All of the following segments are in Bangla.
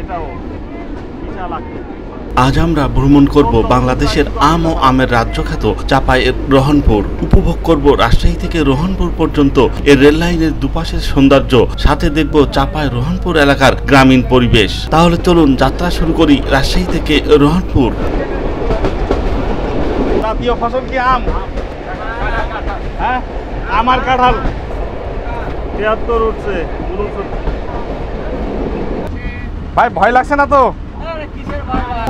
এটাও বিশাল আকৃতি। আজ আমরা ভ্রমণ করব বাংলাদেশের আম ও আমের রাজ্যখ্যাত চাঁপাইয়ের রহনপুর। উপভোগ করব রাজশাহী থেকে রহনপুর পর্যন্ত এর রেল লাইনের দুপাশের সৌন্দর্য, সাথে দেখব চাঁপাই রহনপুর এলাকার গ্রামীণ পরিবেশ। তাহলে চলুন যাত্রা শুরু করি রাজশাহী থেকে রহনপুর। জাতীয় ফসল কি আম? হ্যাঁ, আমার কাঁঠাল ৭৩ উঠছে। ভাই ভয় লাগছে না তো?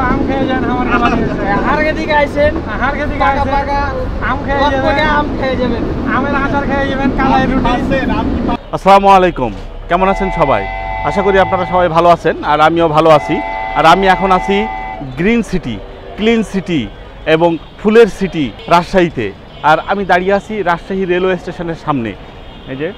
আম খেয়ে যান, আমার দিকে আইছেন, আম খেয়ে যাবেন, আমের আচার খেয়ে যাবেন, কালাই রুটি। আসসালামু আলাইকুম, কেমন আছেন সবাই? আশা করি আপনারা সবাই ভালো আছেন, আর আমিও ভালো আছি। আর আমি এখন আছি গ্রিন সিটি, ক্লিন সিটি এবং ফুলের সিটি রাজশাহীতে। আর আমি দাঁড়িয়ে আছি রাজশাহী রেলওয়ে স্টেশনের সামনে। এই যে,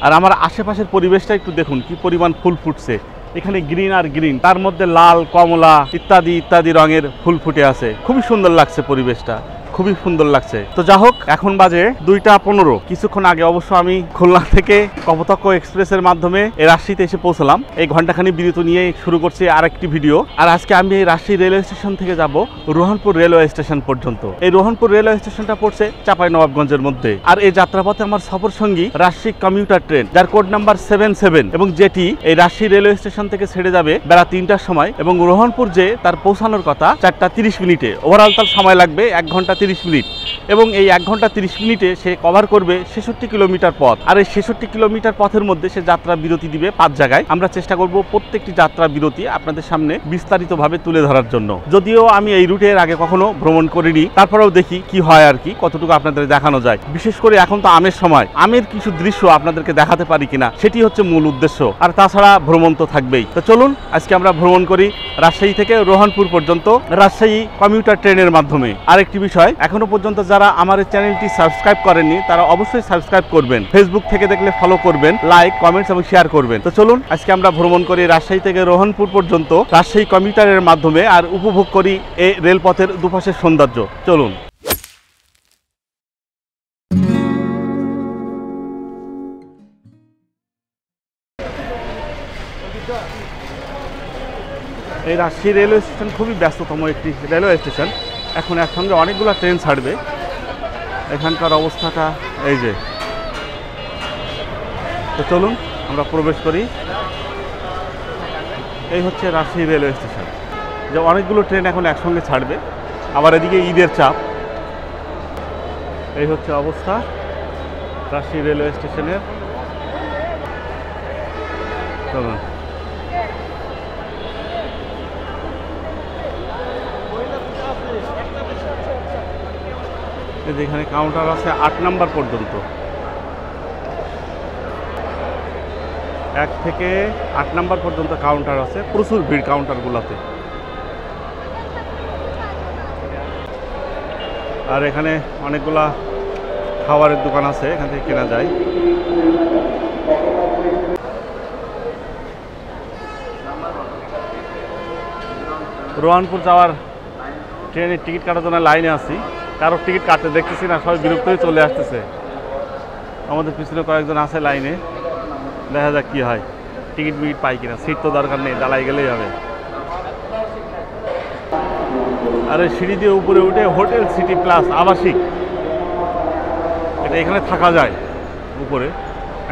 আর আমার আশেপাশের পরিবেশটা একটু দেখুন, কি পরিমাণ ফুল ফুটছে। এখানে গ্রিন আর গ্রিন, তার মধ্যে লাল, কমলা ইত্যাদি ইত্যাদি রঙের ফুল ফুটে আছে। খুবই সুন্দর লাগছে পরিবেশটা, খুবই সুন্দর লাগছে। তো যা হোক, এখন বাজে 2টা 15। কিছুক্ষণ আগে অবশ্য আমি খুলনা থেকে কপোতাক্ষ এক্সপ্রেসের মাধ্যমে এই রাজশাহীতে এসে পৌঁছলাম। এই ঘন্টাখানি বিরতি নিয়ে শুরু করছি আরেকটি ভিডিও। আর আজকে আমি এই রাজশাহী রেলওয়ে স্টেশন থেকে যাব রোহনপুর রেলওয়ে স্টেশন পর্যন্ত। এই রোহনপুর রেলওয়ে স্টেশনটা পড়ছে চাঁপাইনবাবগঞ্জের মধ্যে। আর এই যাত্রাপথে আমার সফর সঙ্গী রাজশাহী কমিউটার ট্রেন, যার কোড নাম্বার 77, এবং যেটি এই রাজশাহী রেলওয়ে স্টেশন থেকে ছেড়ে যাবে বেলা 3টার সময় এবং রোহনপুর যে তার পৌঁছানোর কথা 4টা 30 মিনিটে। ওভারঅল তার সময় লাগবে 1 ঘন্টা 30 মিনিট। এবং এই 1 ঘন্টা 30 মিনিটে সে কভার করবে 66 কিলোমিটার পথ। আর এই 66 কিলোমিটার পথের মধ্যে সে যাত্রা বিরতি দিবে 5 জায়গায়। আমরা চেষ্টা করব প্রত্যেকটি যাত্রা বিরতি আপনাদের সামনে বিস্তারিতভাবে তুলে ধরার জন্য। যদিও আমি এই রুটের আগে কখনো ভ্রমণ করিনি, তারপরেও দেখি কি হয় আর কি, কতটুকু আপনাদের দেখানো যায়। বিশেষ করে এখন তো আমের সময়, আমের কিছু দৃশ্য আপনাদেরকে দেখাতে পারি কিনা সেটি হচ্ছে মূল উদ্দেশ্য। আর তাছাড়া ভ্রমণ তো থাকবেই। তো চলুন আজকে আমরা ভ্রমণ করি রাজশাহী থেকে রোহনপুর পর্যন্ত রাজশাহী কমিউটার ট্রেনের মাধ্যমে। আরেকটি বিষয়, এখনো পর্যন্ত যারা আমার এই চ্যানেলটি সাবস্ক্রাইব করেননি তারা অবশ্যই সাবস্ক্রাইব করবেন। ফেসবুক থেকে দেখলে ফলো করবেন, লাইক, কমেন্টস এবং শেয়ার করবেন। তো চলুন আজকে আমরা ভ্রমণ করি রাজশাহী থেকে রোহনপুর পর্যন্ত রাজশাহী কমিউটারের মাধ্যমে, আর উপভোগ করি এই রেলপথের দুপাশের সৌন্দর্য। চলুন। এই রাজশাহী রেলওয়ে স্টেশন খুবই ব্যস্ততম একটি রেলওয়ে স্টেশন। এখন একসঙ্গে অনেকগুলো ট্রেন ছাড়বে। এখানকার অবস্থাটা এই যে। তো চলুন আমরা প্রবেশ করি। এই হচ্ছে রাজশাহী রেলওয়ে স্টেশন, যে অনেকগুলো ট্রেন এখন একসঙ্গে ছাড়বে। আবার এদিকে ঈদের চাপ। এই হচ্ছে অবস্থা রাজশাহী রেলওয়ে স্টেশনের। চলুন। যেখানে কাউন্টার আছে 8 নাম্বার পর্যন্ত, 1 থেকে 8 নাম্বার পর্যন্ত কাউন্টার আছে। প্রচুর ভিড় কাউন্টারগুলোতে। আর এখানে অনেকগুলা খাবারের দোকান আছে, এখান থেকে কেনা যায়। রোহনপুর যাওয়ার ট্রেনের টিকিট কাটার জন্য লাইনে আছি। কারোর টিকিট কাটতে দেখতেছি না, সবাই বিরক্ত হয়ে চলে আসতেছে। আমাদের পিছনে কয়েকজন আছে লাইনে, দেখা যাক কি হয়, টিকিট মিকিট পাই কিনা। সিট তো দরকার নেই, দাঁড়াই গেলেই হবে। আর এই সিঁড়ি দিয়ে উপরে উঠে হোটেল সিটি প্লাস আবাসিক, এটা এখানে থাকা যায় উপরে।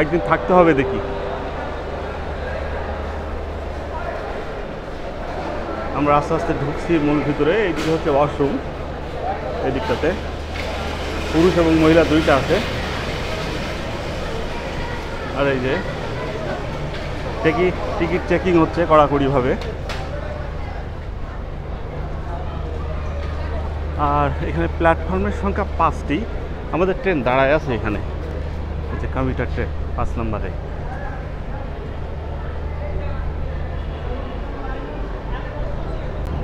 একদিন থাকতে হবে দেখি। আমরা আস্তে আস্তে ঢুকছি মূল ভিতরে। এইদিকে হচ্ছে ওয়াশরুম, এই দিকটাতে পুরুষ এবং মহিলা দুইটা আছে। আর এই যে টিকিট চেকিং হচ্ছে কড়াকড়িভাবে। আর এখানে প্ল্যাটফর্মের সংখ্যা 5টি। আমাদের ট্রেন দাঁড়ায় আছে এখানে, এই যে কমিউটার ট্রেন 5 নম্বরে।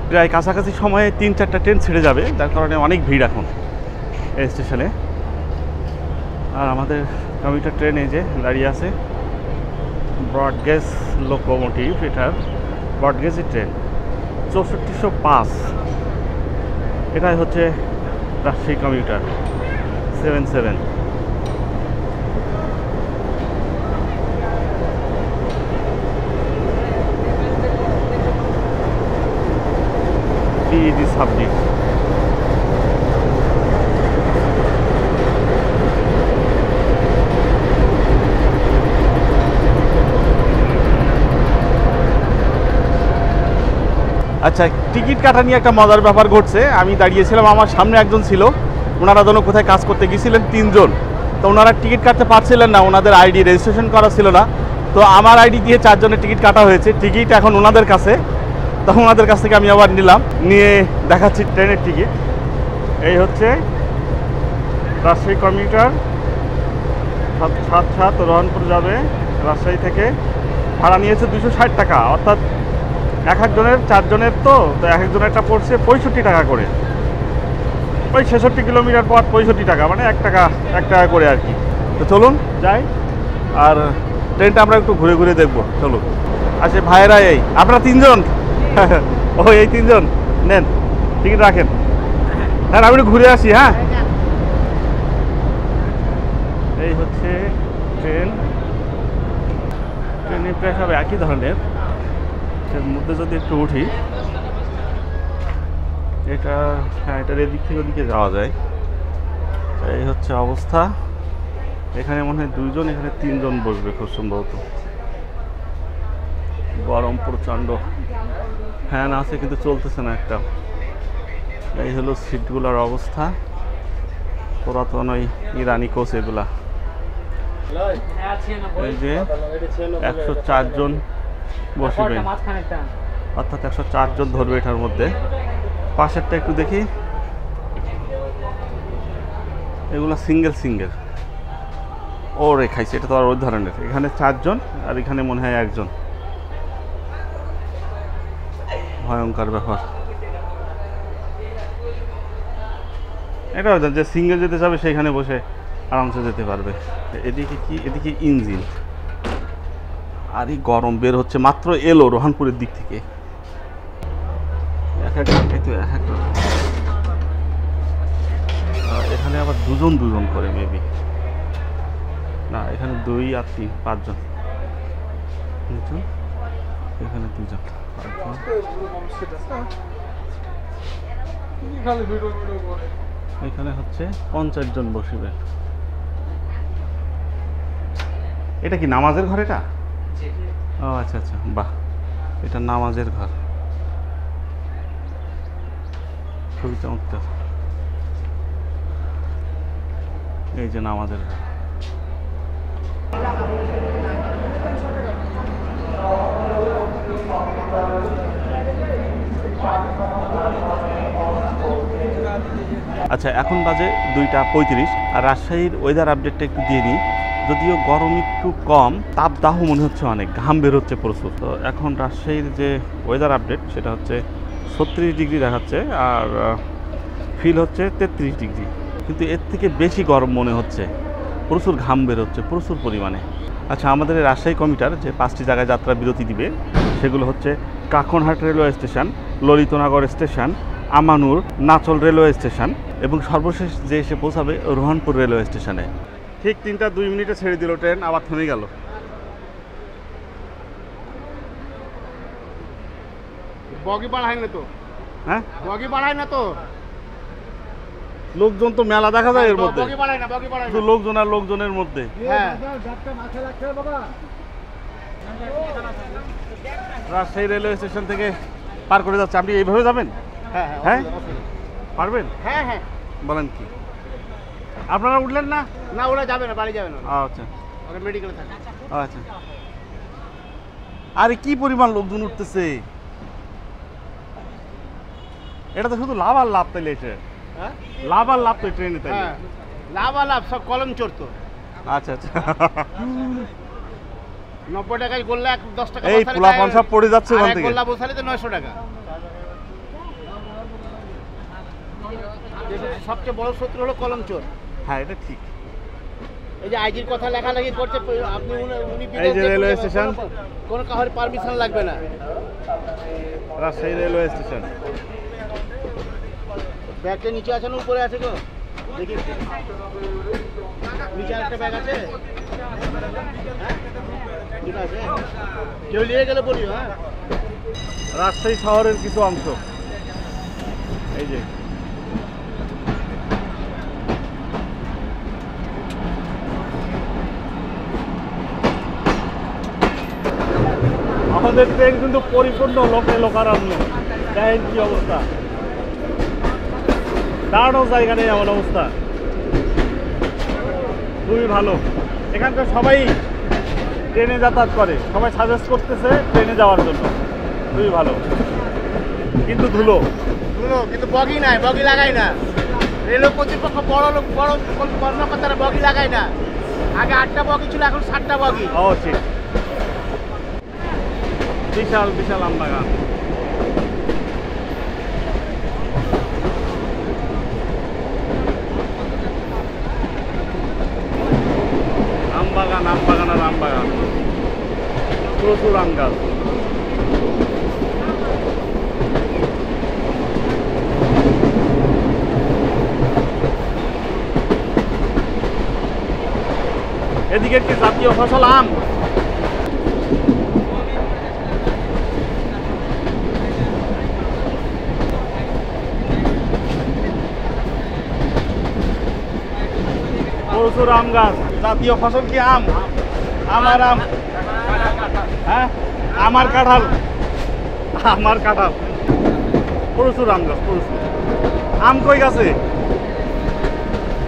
প্রায় কাছাকাছি সময়ে 3-4টা ট্রেন ছেড়ে যাবে, যার কারণে অনেক ভিড় এখন এই স্টেশনে। আর আমাদের কমিউটার ট্রেন এই যে দাঁড়িয়ে আছে। ব্রডগেজ লোকোমোটিভ, এটার ব্রডগেজের ট্রেন 6405। এটাই হচ্ছে রাজশাহী কমিউটার 77। Easy subject. আচ্ছা, টিকিট কাটা নিয়ে একটা মজার ব্যাপার ঘটছে। আমি দাঁড়িয়েছিলাম, আমার সামনে একজন ছিল, ওনারা যেন কোথায় কাজ করতে গিয়েছিলেন, 3 জন। তো ওনারা টিকিট কাটতে পারছিলেন না, ওনাদের আইডি রেজিস্ট্রেশন করা ছিল না। তো আমার আইডি দিয়ে 4 জনের টিকিট কাটা হয়েছে। টিকিট এখন ওনাদের কাছে, তখন ওনাদের কাছ থেকে আমি আবার নিলাম, নিয়ে দেখাচ্ছি ট্রেনের টিকিট। এই হচ্ছে রাজশাহী কমিউটার 7-7 রহনপুর যাবে রাজশাহী থেকে। ভাড়া নিয়েছে 260 টাকা, অর্থাৎ এক একজনের 4 জনের, তো এক একজনেরটা পড়ছে 65 টাকা করে। ওই 66 কিলোমিটার পর 65 টাকা, মানে 1 টাকা করে আর কি। তো চলুন যাই, আর ট্রেনটা আমরা একটু ঘুরে ঘুরে দেখবো। চলুন। আচ্ছা ভাইয়েরা, এই আপনারা 3 জন? ও এই 3 জন নেন, টিকিট রাখেন। হ্যাঁ, আমি একটু ঘুরে আসি। হ্যাঁ, এই হচ্ছে ট্রেন। ট্রেনের প্রায় সব একই ধরনের। এর মধ্যে যদি একটু উঠি, এটা হ্যাঁ, এটার এদিক থেকে ওদিকে যাওয়া যায়। এই হচ্ছে অবস্থা। এখানে মনে হয় 2 জন, এখানে 3 জন বসবে খুব সম্ভবত। গরম প্রচণ্ড, ফ্যান আছে কিন্তু চলতেছে না একটা। এই হলো সিটগুলোর অবস্থা, পুরাতন ওই ইরানি কোচ এগুলা। এই যে 104 জন বসবেন, অর্থাৎ 104 জন ধরবে এটার মধ্যে। পাশেরটা একটু দেখি, এগুলো সিঙ্গেল সিঙ্গেল। ও রেখাইছে, এটা তো আর ওই ধরনের। এখানে 4 জন, আর এখানে মনে হয় 1 জন। ভয়ঙ্কর ব্যাপার। এটা যে সিঙ্গেল যেতে যাবে সেইখানে বসে আরামসে যেতে পারবে। এদিকে কি, এদিকে ইঞ্জিন। আর এই গরম বের হচ্ছে, মাত্র এলো রোহানপুরের দিক থেকে। এখানে আবার 2 জন করে মেবি, না এখানে 2 আর 3, 5 জন। এখানে 2 জন, 5 জন। এখানে হচ্ছে 50 জন বসবে। এটা কি নামাজের ঘর? এটা ও আচ্ছা আচ্ছা, বাহ, এটা নামাজের ঘর, খুবই চমৎকার। এই যে নামাজের ঘর। আচ্ছা, এখন বাজে 2:35। আর রাজশাহীর ওয়েদার আপডেটটা একটু দিয়ে নিই। যদিও গরম একটু কম, তাপদাহ মনে হচ্ছে অনেক, ঘাম বের হচ্ছে প্রচুর। তো এখন রাজশাহীর যে ওয়েদার আপডেট সেটা হচ্ছে 36 ডিগ্রি দেখাচ্ছে, আর ফিল হচ্ছে 33 ডিগ্রি। কিন্তু এর থেকে বেশি গরম মনে হচ্ছে, প্রচুর ঘাম বের হচ্ছে প্রচুর পরিমাণে। আচ্ছা, আমাদের এই রাজশাহী কমিটার যে 5টি জায়গায় যাত্রা বিরতি দিবে সেগুলো হচ্ছে Kakonhat railway station, Lalitnagar station, Amanur, Nachol railway station, এবং সর্বশেষ যে এসে পৌঁছাবে রোহানপুর রেলওয়ে স্টেশনে। ঠিক 3:02 ছেড়ে দিল ট্রেন, আবার থেমে গেল। বগি বাড়ায় না তো? হ্যাঁ, বগি বাড়ায় না তো? লোকজন তো মেলা দেখা যায় এর মধ্যে, বগি বাড়ায় না, বগি বাড়ায় না। শুধু লোকজন আর লোকজনের মধ্যে। হ্যাঁ, রাজশাহী রেলওয়ে স্টেশন থেকে পার করে যাচ্ছে। আপনি এইভাবে যাবেন? হ্যাঁ হ্যাঁ, পারবেন? হ্যাঁ হ্যাঁ। বলেন কি, আপনারা উঠলেন না? না, ওরা যাবে না, বাড়ি যাবে না, আচ্ছা ওরা মেডিকেলে থাকে। আচ্ছা। আরে কি পরিমাণ লোকজন উঠতেছে, এটা তো শুধু লাভ আর লাভ। তাইলে এটা হ্যাঁ, লাভ আর লাভ তো ট্রেনে, তাই? হ্যাঁ, লাভ আর লাভ, সব কলম চড়তো। আচ্ছা আচ্ছা। 90 টাকায় গোল্লা 10 টাকা এই পোলা পঞ্চাশ পড়ে যাচ্ছে ওখান থেকে। গোল্লা বসালে তো 900 টাকা। সবচেয়ে বড় শত্রু হলো কলম চোর। হ্যাঁ, এটা ঠিক। এই যে আইজির কথা লেখালেখি করছে, আপনি উনি এই যে রেলওয়ে স্টেশন, কোনো কারোর পারমিশন লাগবে না। Rajshahi railway station. ব্যাগটা নিচে আছে না উপরে আছে গো? দেখি নিচে একটা ব্যাগ আছে। হ্যাঁ, ঠিক আছে, কেউ নিয়ে গেলে বলি। হ্যাঁ, রাজশাহী শহরের কিছু অংশ। এই যে আমাদের ট্রেন কিন্তু পরিপূর্ণ লোকে লোকারণ্য। দেখেন কি অবস্থা, দাঁড়ানোর জায়গা নেই এমন অবস্থা। খুবই ভালো, এখানকার সবাই ট্রেনে যাতায়াত করে, সবাই সাজেস্ট করতেছে ট্রেনে যাওয়ার জন্য। খুবই ভালো, কিন্তু ধুলো কিন্তু বগি নাই, বগি লাগাই না। রেল কর্তৃপক্ষ বড় লোক, বড় কর্মকর্তারা বগি লাগায় না। আগে 8টা বগি ছিল, এখন 7টা বগি। ও ঠিক। বিশাল বিশাল আম বাগান। আম বাগান, আম বাগান আর আম বাগান, প্রচুর আম গাছ। এদিকে কি জাতীয় ফসল আম। প্রচুর আম গাছ। জাতীয় ফসল কি আম? আমার আম, হ্যাঁ আমার কাঁঠাল, আমার কাঁঠাল। প্রচুর আম গাছ, প্রচুর আম। কই গাছে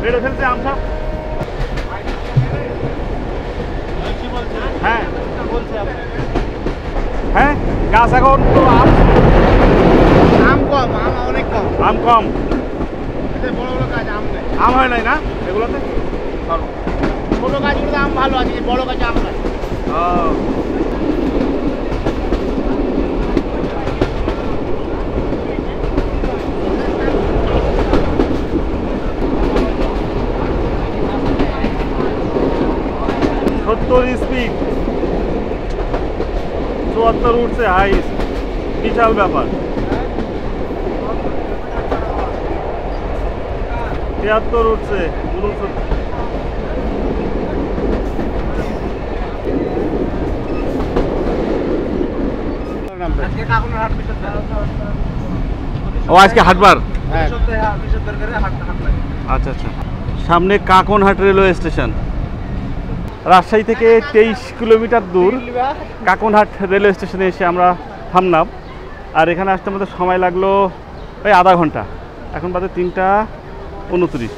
বেড়ে ফেলছে আম সব। হ্যাঁ হ্যাঁ, গাছ এখন তো আম কম, আম অনেক কম। আম কম, বড় বড় গাছ আম নেই। আম হয় নাই না এগুলোতে। ছোট গাছগুলোতে আম ভালো আছে, বড় গাছে আম নাই। স্পিড 74 উঠছে হাইস্ট, বিশাল ব্যাপার। 73 উঠছে, 69। ও আজকে হাটবার। আচ্ছা আচ্ছা। সামনে কাকনহাট রেলওয়ে স্টেশন। রাজশাহী থেকে 23 কিলোমিটার দূর কাকনহাট রেলওয়ে স্টেশনে এসে আমরা থামলাম। আর এখানে আসতে আমাদের সময় লাগলো ওই আধা ঘন্টা। এখন বাজে 3টা 29,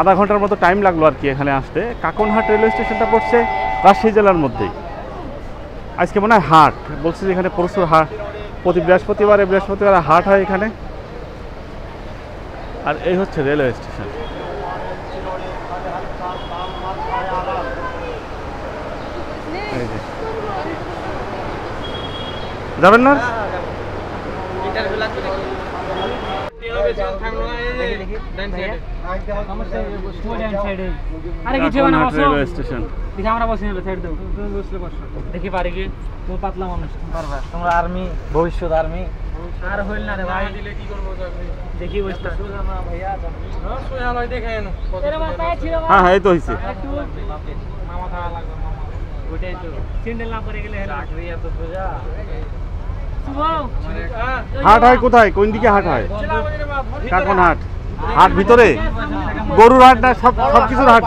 আধা ঘন্টার মতো টাইম লাগলো আর কি এখানে আসতে। কাকনহাট রেলওয়ে স্টেশনটা পড়ছে রাজশাহী জেলার মধ্যেই। আজকে মনে হয় হাট বলছে যে এখানে প্রচুর হাট, প্রতি বৃহস্পতিবারে হাট হয় এখানে। আর এই হচ্ছে রেলওয়ে স্টেশন। যাবেন না? রেলওয়ে স্টেশন দেখি পারি কি তুমি পাতলা মানুষ পারবা, তোমরা আর্মি, ভবিষ্যৎ আর্মি। আর হইল না রে ভাই, কি করব দেখি বসতা না ভাইয়া। হ্যাঁ সোয়া লয় দেখেন এর মাথায় ছিল। হ্যাঁ হ্যাঁ এই তো হইছে। মামা খাওয়া লাগবে, মামা ওইটাই তো সিন্ডেল না পড়ে গেলে লাকড়ি এত সোজা। হাট হয় কোথায়, কোন দিকে হাট হয়? কাকনহাট হাট ভিতরে, গরুর হাট না সব কিছুর হাট?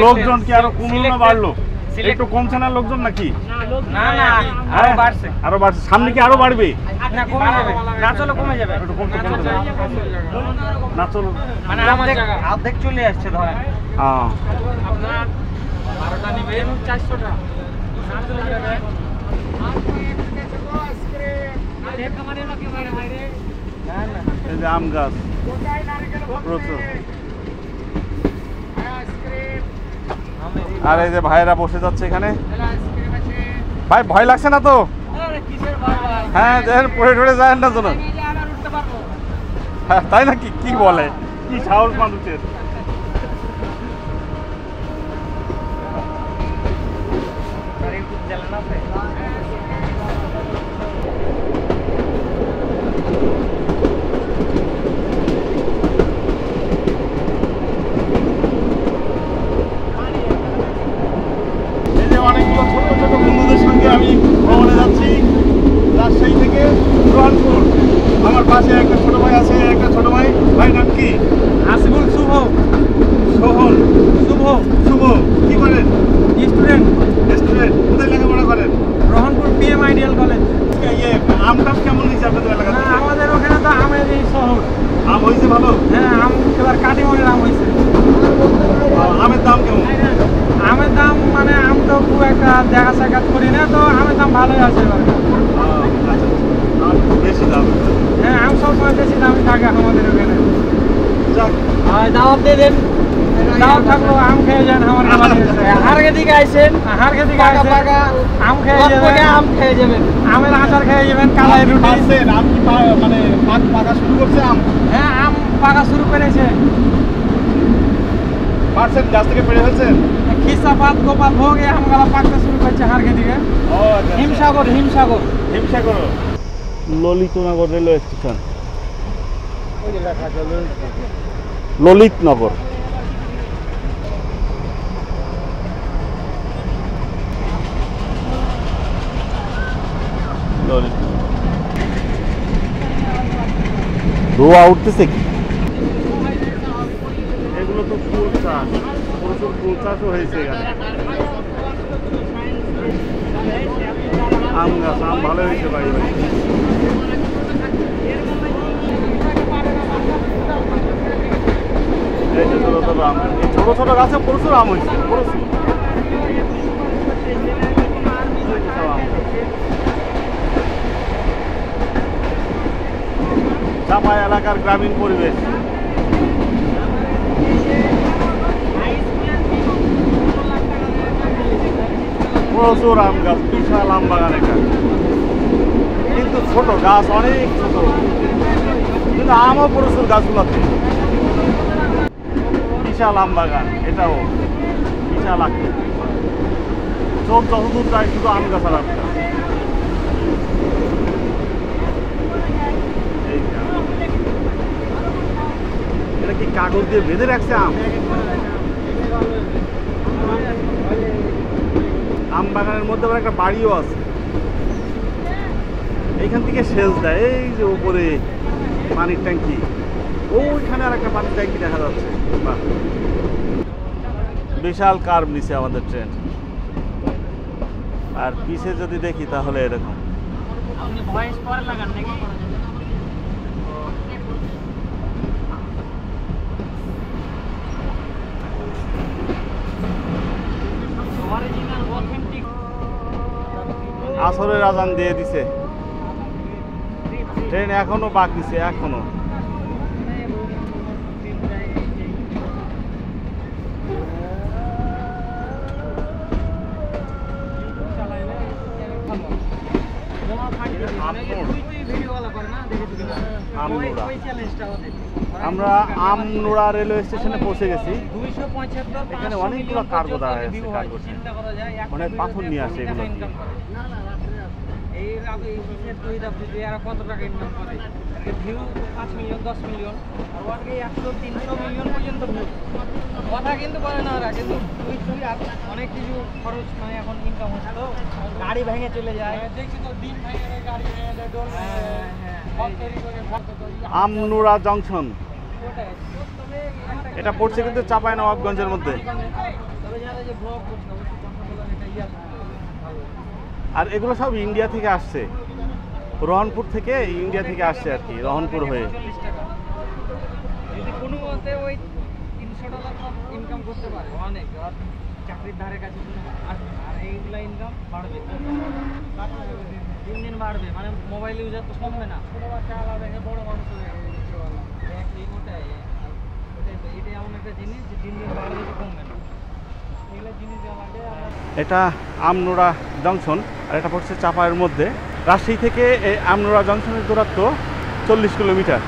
লোকজন কি আরো কমলো না বাড়লো? একটু কমছে না লোকজন নাকি? না না আরো বাড়ছে, আরো বাড়ছে। সামনে কি আরো বাড়বে? না কমে যাবে, না চলো কমে যাবে। একটু কমতে না চলো, মানে অর্ধেক চলে আসছে ধরেন। হ্যাঁ আপনার 12টা নিবেন 400 টাকা, না চলে যাবে। এই যে আম গাছ প্রচুর। আর এই যে ভাইয়েরা বসে যাচ্ছে এখানে। ভাই ভয় লাগছে না তো? হ্যাঁ দেখেন পড়ে টড়ে যায় না তো না? হ্যাঁ তাই নাকি? কি বলে, কি সাহস মানুষের। ভালো? হ্যাঁ, আম এবার কাটি মনের আম হয়েছে। আমের দাম কেমন? আমের দাম মানে আম তো খুব একটা দেখা সাক্ষাৎ করি না, তো আমের দাম ভালোই আছে এবার। বেশি দাম। হ্যাঁ, আম সবসময় বেশি দামই থাকে আমাদের ওখানে। যাক, দাওয়াত দিয়ে দেন, দাওয়াত থাকলো, আম খেয়ে যান আমাদের বাড়ি। হারগে দিকে আইসেন, হারগে দিকে আইসেন, আম খেয়ে যাবেন, আম খেয়ে যাবেন, আমের আচার খেয়ে যাবেন, কালাই রুটি। আম কি মানে পাকা শুরু করছে আম? হ্যাঁ, আম পাকা শুরু করেছে। পারছেন, গাছ থেকে পেড়ে ফেলছেন? খিসাপাত গোপাল ভোগ এই আমগুলা পাকতে শুরু করছে হারগে দিকে। Himsagar, Himsagar, Himsagar, Lalitnagar railway station, Lalitnagar. ধোয়া উঠতেছে কি? এগুলো তো ফুল চাষ, প্রচুর ফুল চাষও হয়েছে এখানে। আম গাছ, আম ভালো হয়েছে ভাই ভাই। এই যে ছোট ছোট আম, এই ছোট ছোট গাছে প্রচুর আম হয়েছে, প্রচুর। চাপাই এলাকার গ্রামীণ পরিবেশ। প্রচুর আম গাছ, বিশাল আম বাগান এটা, কিন্তু ছোট গাছ, অনেক ছোট, কিন্তু আমও প্রচুর গাছগুলোতে। বিশাল আম বাগান, এটাও বিশাল আকৃতি। চোখ যতদূর যায় শুধু আম গাছ আর আম গাছ। এটা কি কাগজ দিয়ে বেঁধে রাখছে আম? আম বাগানের মধ্যে আবার একটা বাড়িও আছে, এইখান থেকে সেচ দেয়। এই যে উপরে পানির ট্যাঙ্কি, ওইখানে আর একটা পানির ট্যাঙ্কি দেখা যাচ্ছে। বাহ, বিশাল কার্ভ নিচে আমাদের ট্রেন। আর পিছে যদি দেখি তাহলে এরকম। আপনি ভয়েস পরে লাগান নাকি? আসরের আজান দিয়ে দিছে, ট্রেন এখনো বাকি আছে, এখনো। আমরা আমনুরা রেলওয়ে স্টেশনে পৌঁছে গেছি। এখানে অনেকগুলো কার্গো দাঁড়ায় আছে, কার্গো মানে পাথর নিয়ে আসে এগুলো দিয়ে। কত টাকা ইনকাম করে? ভিউ 5 মিলিয়ন 10 মিলিয়ন আর ওয়ানকে 100-300 মিলিয়ন পর্যন্ত ভিউ। কথা কিন্তু বলে না ওরা, কিন্তু অনেক কিছু খরচ, মানে এখন ইনকাম হচ্ছে তো, গাড়ি ভেঙে চলে যায়। দেখছি তো দিন ভেঙে গাড়ি ভেঙে দেয়, ডোল আমনুরা জংশন, এটা পড়ছে কিন্তু চাঁপাইনবাবগঞ্জের মধ্যে। আর এগুলো সব ইন্ডিয়া থেকে আসছে, রহনপুর থেকে, ইন্ডিয়া থেকে আসছে আর কি, রহনপুর হয়ে। যদি কোনো মতে ওই $300 ইনকাম করতে পারে, অনেক চাকরির ধারে কাছে আর এইগুলা ইনকাম বাড়বে, দিন দিন বাড়বে। মানে মোবাইল ইউজার তো কমবে না, ছোটো বাচ্চা আলাদা বড় মানুষ ওটাই এটাই এমন একটা জিনিস যে দিন দিন বাড়বে, তো কমবে না। এগুলো জিনিস আমাদের এটা আমনুরা জংশন, আর এটা পড়ছে চাঁপাইয়ের মধ্যে। রাজশাহী থেকে এই আমনুরা জংশনের দূরত্ব 40 কিলোমিটার।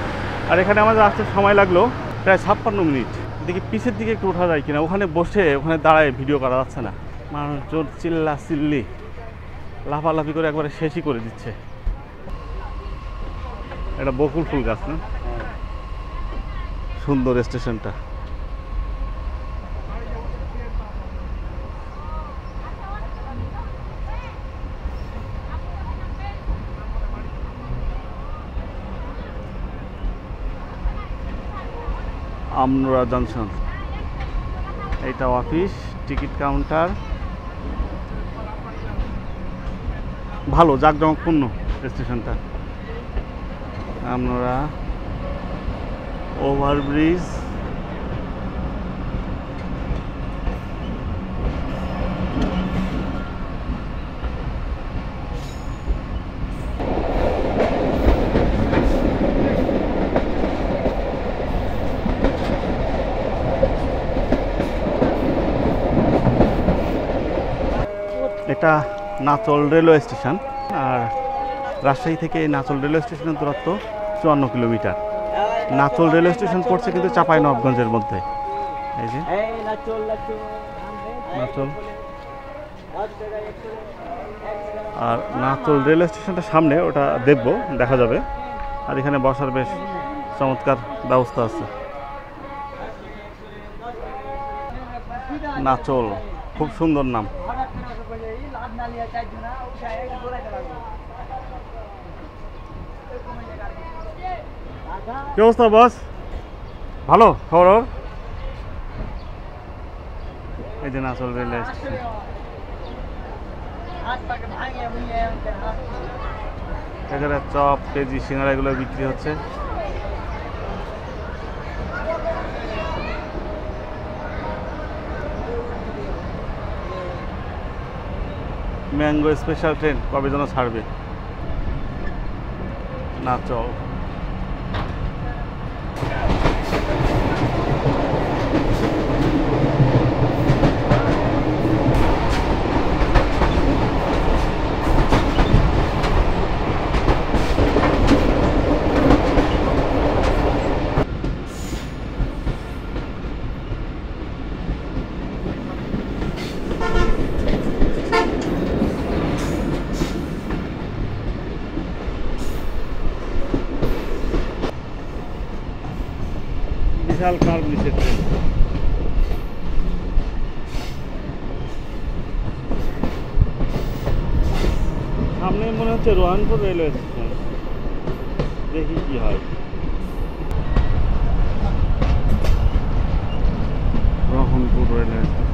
আর এখানে আমাদের আসতে সময় লাগলো প্রায় 56 মিনিট। দেখি পিছের দিকে একটু ওঠা যায় কিনা, ওখানে বসে ওখানে দাঁড়ায় ভিডিও করা যাচ্ছে না। মানুষজন চিল্লা চিল্লি লাফালাফি করে একবারে শেষই করে দিচ্ছে। এটা বকুল ফুল গাছ না? সুন্দর স্টেশনটা। আমনুরা জংশন, এইটা অফিস, টিকিট কাউন্টার, ভালো জাঁকজমকপূর্ণ স্টেশনটা। আমনুরা ওভারব্রিজ, এটা নাচল রেলওয়ে স্টেশন। আর রাজশাহী থেকে এই নাচল রেলওয়ে স্টেশনের দূরত্ব 54 কিলোমিটার। নাচল রেলওয়ে স্টেশন পড়ছে কিন্তু চাঁপাইনবাবগঞ্জের মধ্যে। এই যে নাচল, আর নাচল রেলওয়ে স্টেশনটা সামনে, ওটা দেখবো, দেখা যাবে। আর এখানে বসার বেশ চমৎকার ব্যবস্থা আছে। নাচল, খুব সুন্দর নাম। কি অবস্থা বস? ভালো খবর? এই যে নাচল রেলওয়ে স্টেশন। এখানে চপ, পেঁয়াজি, সিঙ্গারা এগুলো বিক্রি হচ্ছে। ম্যাঙ্গো স্পেশাল ট্রেন কবে যেন ছাড়বে। নাচল, বিশাল কার্ভ নিচে ট্রেন। সামনে মনে হচ্ছে রোহানপুর রেলওয়ে স্টেশন, দেখি কি হয়। Rohanpur railway station.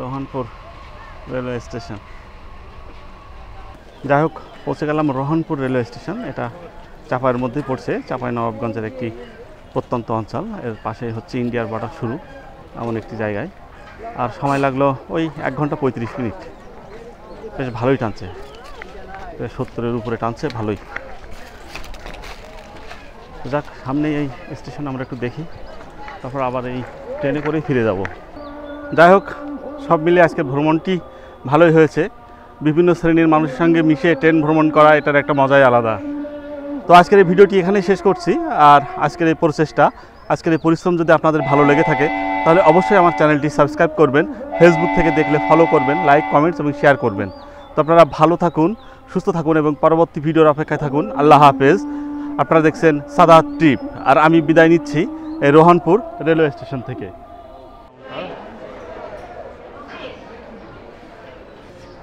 Rohanpur railway station. যাই হোক, পৌঁছে গেলাম রোহানপুর রেলওয়ে স্টেশন। এটা চাঁপাইয়ের মধ্যেই পড়ছে, চাঁপাইনবাবগঞ্জের একটি প্রত্যন্ত অঞ্চল। এর পাশেই হচ্ছে ইন্ডিয়ার বর্ডার শুরু, এমন একটি জায়গায়। আর সময় লাগলো ওই 1 ঘন্টা 35 মিনিট। বেশ ভালোই টানছে, বেশ 70-এর উপরে টানছে, ভালোই। যাক, সামনেই এই স্টেশন আমরা একটু দেখি, তারপর আবার এই ট্রেনে করেই ফিরে যাব। যাই হোক, সব মিলে আজকের ভ্রমণটি ভালোই হয়েছে। বিভিন্ন শ্রেণীর মানুষের সঙ্গে মিশে ট্রেন ভ্রমণ করা, এটার একটা মজাই আলাদা। তো আজকের এই ভিডিওটি এখানেই শেষ করছি। আর আজকের এই প্রচেষ্টা, আজকের এই পরিশ্রম যদি আপনাদের ভালো লেগে থাকে, তাহলে অবশ্যই আমার চ্যানেলটি সাবস্ক্রাইব করবেন। ফেসবুক থেকে দেখলে ফলো করবেন, লাইক, কমেন্টস এবং শেয়ার করবেন। তো আপনারা ভালো থাকুন, সুস্থ থাকুন এবং পরবর্তী ভিডিওর অপেক্ষায় থাকুন। আল্লাহ হাফেজ। আপনারা দেখছেন সাদাত ট্রিপ, আর আমি বিদায় নিচ্ছি এই রোহানপুর রেলওয়ে স্টেশন থেকে।